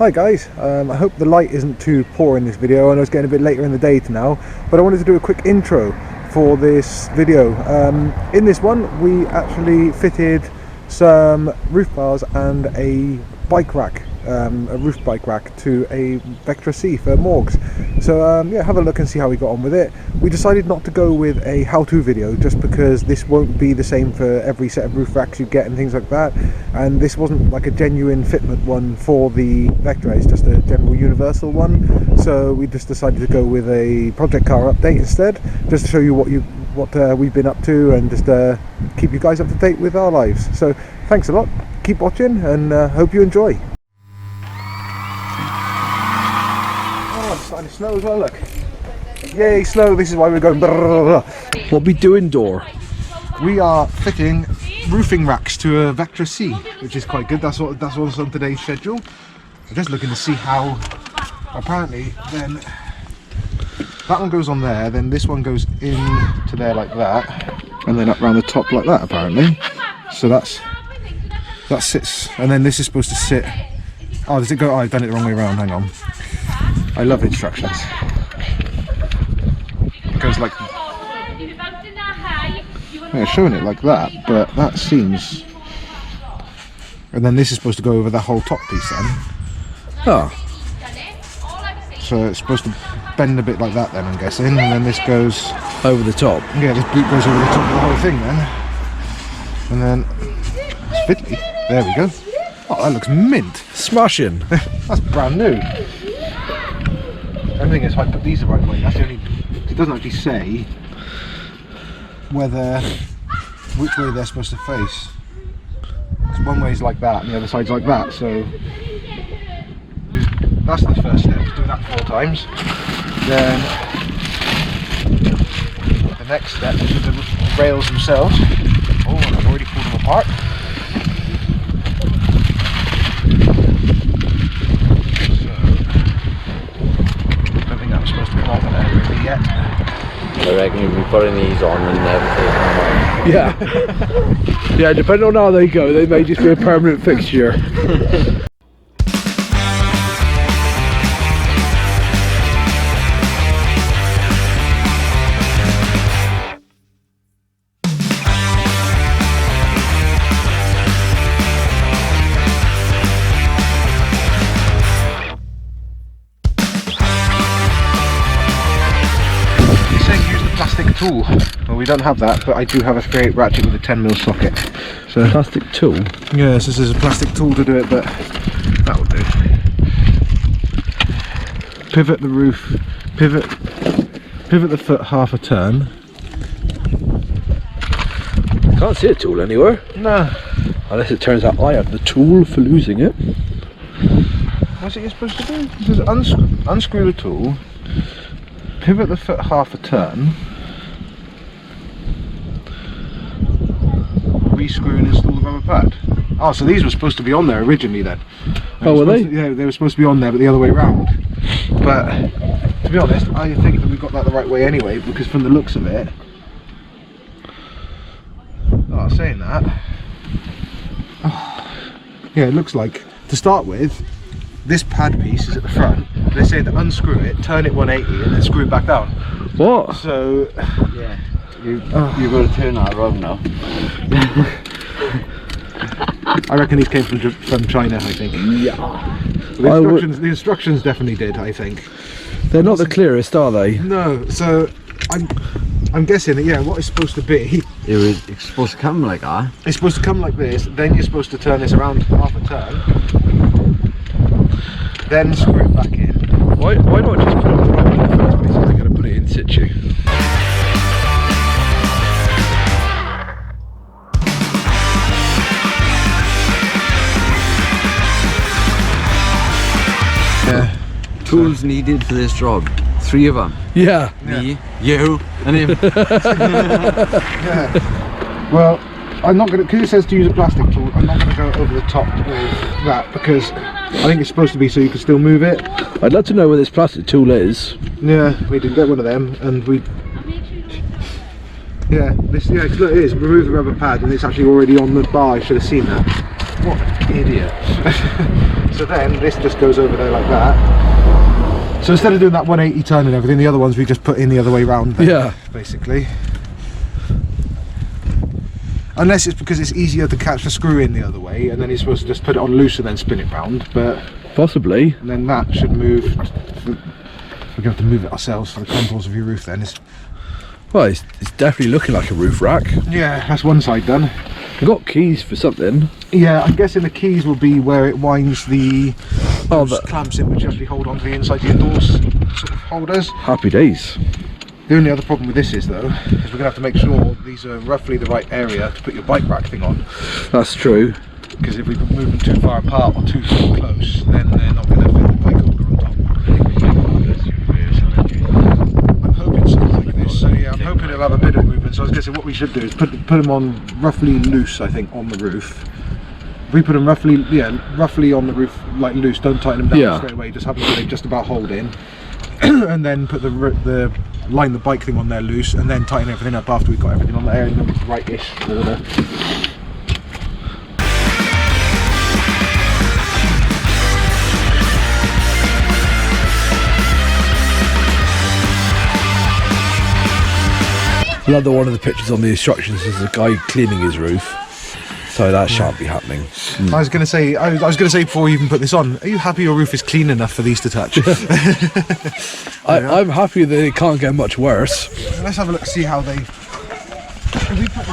Hi guys, I hope the light isn't too poor in this video. I know it's getting a bit later in the day now, but I wanted to do a quick intro for this video. In this one we actually fitted some roof bars and a bike rack, a roof bike rack to a Vectra C for Morgs. So yeah, have a look and see how we got on with it. We decided not to go with a how-to video just because this won't be the same for every set of roof racks you get and things like that, and this wasn't like a genuine fitment one for the Vectra, it's just a general universal one. So we just decided to go with a project car update instead, just to show you what we've been up to and just keep you guys up to date with our lives. So thanks a lot, keep watching, and hope you enjoy. Oh, it's starting to snow as well, look. Yay, snow, this is why we're going blah, blah, blah. What we doing, door? We are fitting roofing racks to a Vectra C, which is quite good. That's what's on today's schedule. I'm just looking to see how, apparently, then that one goes on there, then this one goes into there like that, and then up around the top like that, apparently. So that sits, and then this is supposed to sit. Oh, does it go? Oh, I've done it the wrong way around. Hang on. I love instructions. It goes like. Yeah, showing it like that, but that seems. And then this is supposed to go over the whole top piece then. Oh. So it's supposed to bend a bit like that then, I'm guessing, and then this goes Over the top. Yeah, this boot goes over the top of the whole thing then. And then it's fiddly. There we go. Oh, that looks mint. Smashing. That's brand new. The thing is, if I put these the right way, that's the only. It doesn't actually say which way they're supposed to face. Because one way is like that and the other side's like that, so that's the first step. Do that 4 times. Then the next step is with the rails themselves. Oh, and I've already pulled them apart. So I don't think that was supposed to come out of there really yet. I reckon you'll be putting these on and everything. Yeah. Yeah, depending on how they go, they may just be a permanent fixture. Tool. Well, we don't have that, but I do have a 3/8 ratchet with a 10mm socket. So Plastic tool? yes, this is a plastic tool to do it, but that will do. Pivot the roof, pivot the foot half a turn. Can't see a tool anywhere. No. Unless it turns out I have the tool for losing it. What's it you're supposed to do? It says unscrew the tool, pivot the foot half a turn, re-screw and install the rubber pad. Oh, so these were supposed to be on there originally then. Oh, were they? Yeah, they were supposed to be on there, but the other way round. But to be honest, I think that we got that the right way anyway, because from the looks of it. Oh, saying that. Oh, yeah, it looks like, to start with, this pad piece is at the front. They say to unscrew it, turn it 180 and then screw it back down. What? So Yeah. You've got to turn that around now. I reckon these came from China, I think. Yeah. The instructions definitely did, I think. They're not the clearest, are they? No, so I'm guessing that, yeah, what it's supposed to be, It's supposed to come like that. it's supposed to come like this, then you're supposed to turn this around half a turn, then screw it back in. Why not just put it on the right in the first place if they're going to put it in situ? Yeah. Tools needed for this job. 3 of them. Yeah. Me, you, and him. Yeah. Well, I'm not going to, because it says to use a plastic tool, I'm not going to go over the top with that, because I think it's supposed to be so you can still move it. I'd love to know where this plastic tool is. Yeah, we didn't get one of them, and we. Yeah, this. Yeah, cause look, it is. Remove the rubber pad, and it's actually already on the bar. I should have seen that. What an idiot! So then this just goes over there like that. So instead of doing that 180 turn and everything, the other ones we just put in the other way round. Then, Yeah. basically. Unless it's because it's easier to catch the screw in the other way, and then you're supposed to just put it on loose and then spin it round. But Possibly. and then that should move. We're gonna have to move it ourselves for the contours of your roof. Then Well, it's definitely looking like a roof rack. yeah, that's one side done. I've got keys for something. Yeah, I'm guessing the keys will be where it winds the Oh, those clamps in, which actually hold onto the inside of your doors sort of holders. Happy days. The only other problem with this is though, is we're gonna have to make sure these are roughly the right area to put your bike rack thing on. That's true. Because if we move them too far apart or too close, then they're not going to fit the bike holder on top. I'm hoping something like this. So yeah, I'm hoping it'll have a bit of movement. So I was guessing what we should do is put them on roughly loose, I think, on the roof. If we put them roughly on the roof, like loose, don't tighten them down straight away, just have them so they just about hold in. And then put the line the bike thing on there loose, and then tighten everything up after we've got everything on there in the right-ish order. Another one of the pictures on the instructions is a guy cleaning his roof, so that shan't be happening. I was going to say, before we even put this on, are you happy your roof is clean enough for these to touch? I'm happy that it can't get much worse. Let's have a look, see how they. If we put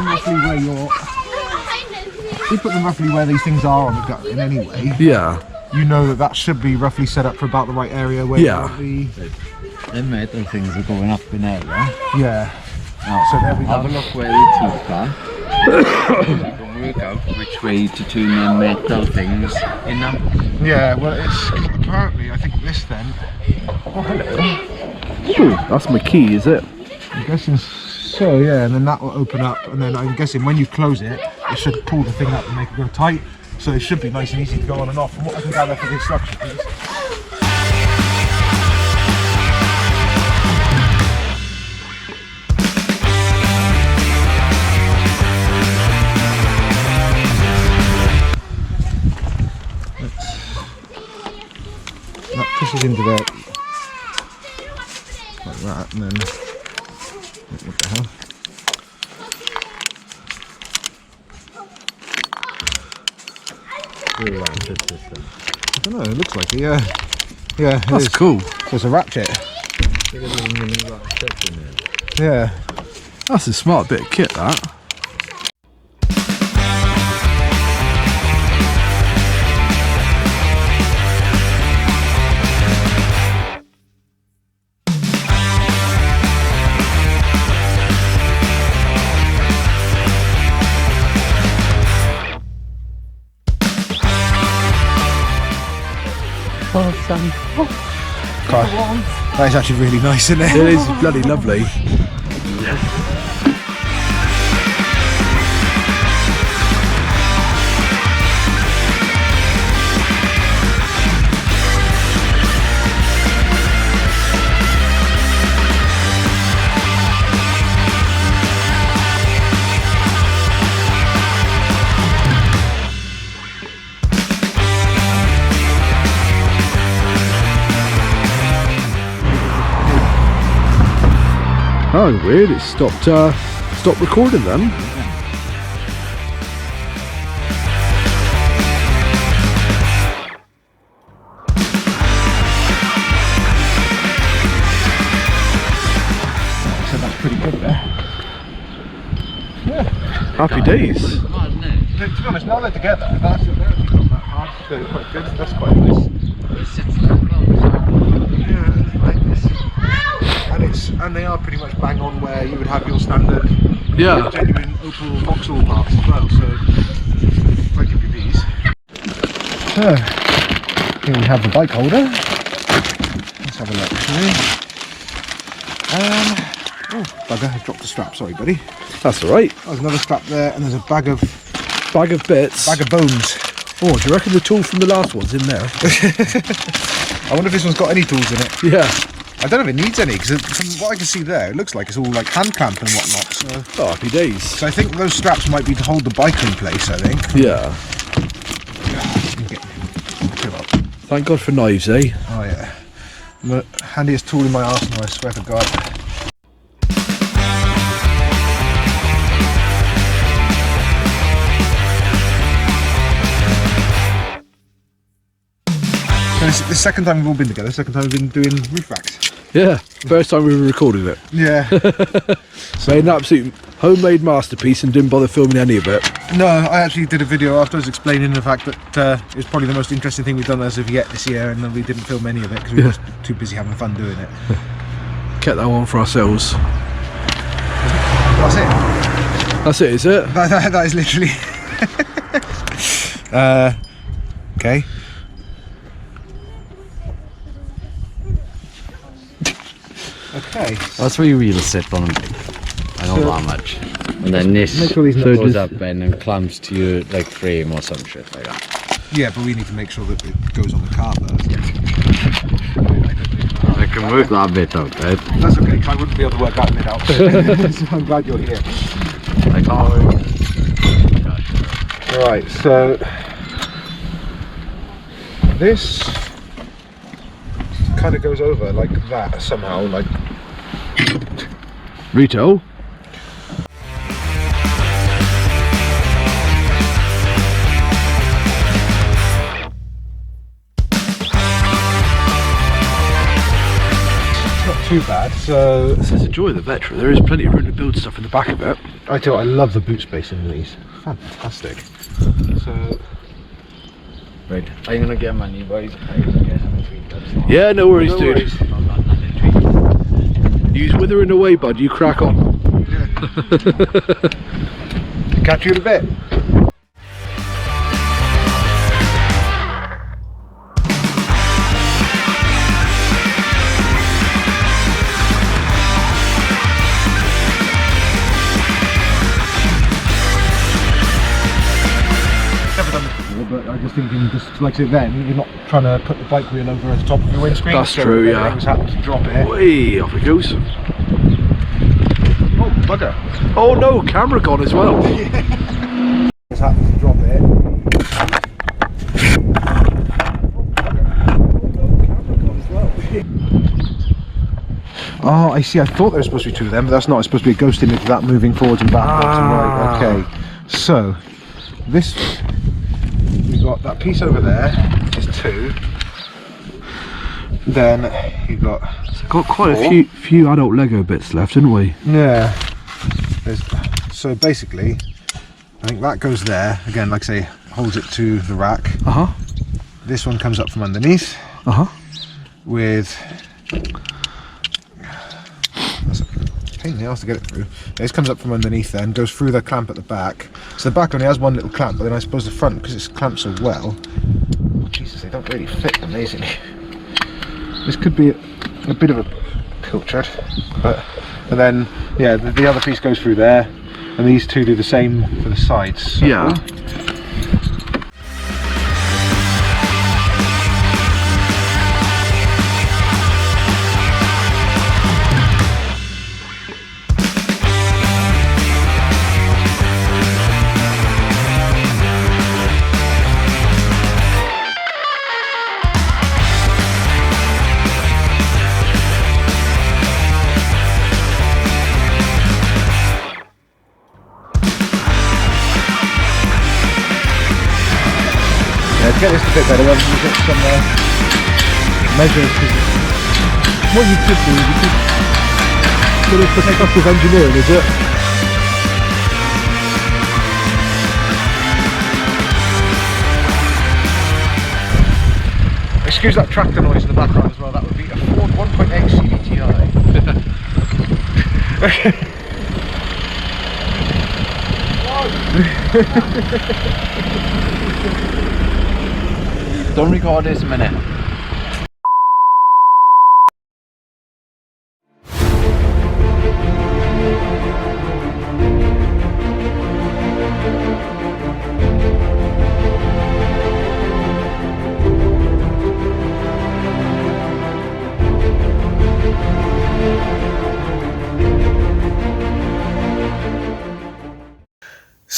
them roughly where these things are on the gut in anyway. Yeah. You know that should be roughly set up for about the right area where the. Them metal things are going up in there, yeah? Yeah. Now, So there we have go. a look where the teeth are. Don't work out which way to turn the metal things in them. Yeah. Well, it's apparently I think this then. Oh hello. Ooh, that's my key, is it? I'm guessing so. Yeah, and then that will open up, and then I'm guessing when you close it, it should pull the thing up and make it go tight. So it should be nice and easy to go on and off. From what I can gather from the instructions. That pushes into there like that, and then what the hell? I don't know. It looks like it. Yeah, yeah. It That's is. cool. There's a ratchet. Yeah. That's a smart bit of kit, that. God, that is actually really nice, isn't it? It is bloody lovely. Oh, weird, it stopped recording then. So that's pretty good there. Yeah. Happy days. To be honest, now they're together, that's not that hard. They're quite good. That's quite nice. Yeah, like this. And they are pretty much bang on where you would have your standard genuine Opel Vauxhall parts as well, so I give you these. So here we have the bike holder. Let's have a look, shall we? Oh bugger, I dropped the strap, sorry buddy. That's alright. There's another strap there, and there's a bag of Bits. bones. Oh, do you reckon the tool from the last one's in there? I wonder if this one's got any tools in it. Yeah. I don't know if it needs any, because from what I can see there, it looks like it's all like hand clamp and whatnot. So. Oh, happy days. So I think those straps might be to hold the bike in place, I think. Yeah. Let's Thank God for knives, eh? Oh yeah. The handiest tool in my arsenal, I swear to God. So this is the second time we've all been together, second time we've been doing roof racks. Yeah, first time we recorded it. Yeah. Made an absolute homemade masterpiece and didn't bother filming any of it. No, I actually did a video afterwards explaining the fact that it was probably the most interesting thing we've done as of yet this year, and then we didn't film any of it because we were just too busy having fun doing it. Kept that one for ourselves. That's it. That's it, is it? That is literally. Okay. Okay. That's 3 wheels sit on them. I know that much. And then this make sure these nuts goes just- up and then clamps to your like frame or some shit like that. Yeah, but we need to make sure that it goes on the car first. I can work that bit out, right? That's okay, I wouldn't be able to work that bit out. So I'm glad you're here. I can't work. Right, so this kind of goes over like that somehow, like Rito? not too bad. So This is the joy of the Vectra. There is plenty of room to build stuff in the back of it. I tell you what, I love the boot space in these. Fantastic. So Right, I'm gonna get money, boys. I'm gonna get some tweet. Yeah, no worries, dude. worries. You's withering away, bud. You crack on. Catch you in a bit. Never done this before, but I just thinking, just like I said then, you're not trying to put the bike wheel over the top of your windscreen. That's so true, if yeah. anything's happened to drop it. Way off it goes. Oh, bugger. Oh no, camera gone as well. Just happened to drop it. Oh, I see. I thought there was supposed to be 2 of them, but that's not. It's supposed to be a ghost image of that moving forwards and backwards. Right, okay. So, this, we've got that piece over there, which is 2. Then you've got. Got quite a few adult Lego bits left, haven't we? Yeah. So basically, I think that goes there. Again, like I say, holds it to the rack. Uh huh. This one comes up from underneath Uh huh. with. That's a pain in the arse to get it through. This comes up from underneath then, goes through the clamp at the back. So the back only has one little clamp, but then I suppose the front, because it's clamped so well. Jesus, they don't really fit amazingly. This could be a bit of a pilchard, but and then yeah, the other piece goes through there, and these 2 do the same for the sides. So. Yeah. To get this to fit better, we'll get some measures. What you could do, you could get it for stuff with engineering, is it? Excuse that tractor noise in the background as well. That would be a Ford 1.8 CVTi. Don't record this a minute.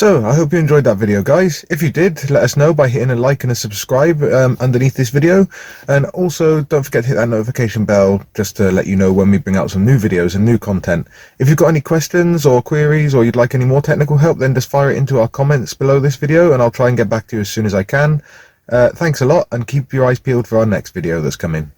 So, I hope you enjoyed that video, guys. If you did, let us know by hitting a like and a subscribe underneath this video. And also, don't forget to hit that notification bell just to let you know when we bring out some new videos and new content. If you've got any questions or queries, or you'd like any more technical help, then just fire it into our comments below this video and I'll try and get back to you as soon as I can. Thanks a lot, and keep your eyes peeled for our next video that's coming.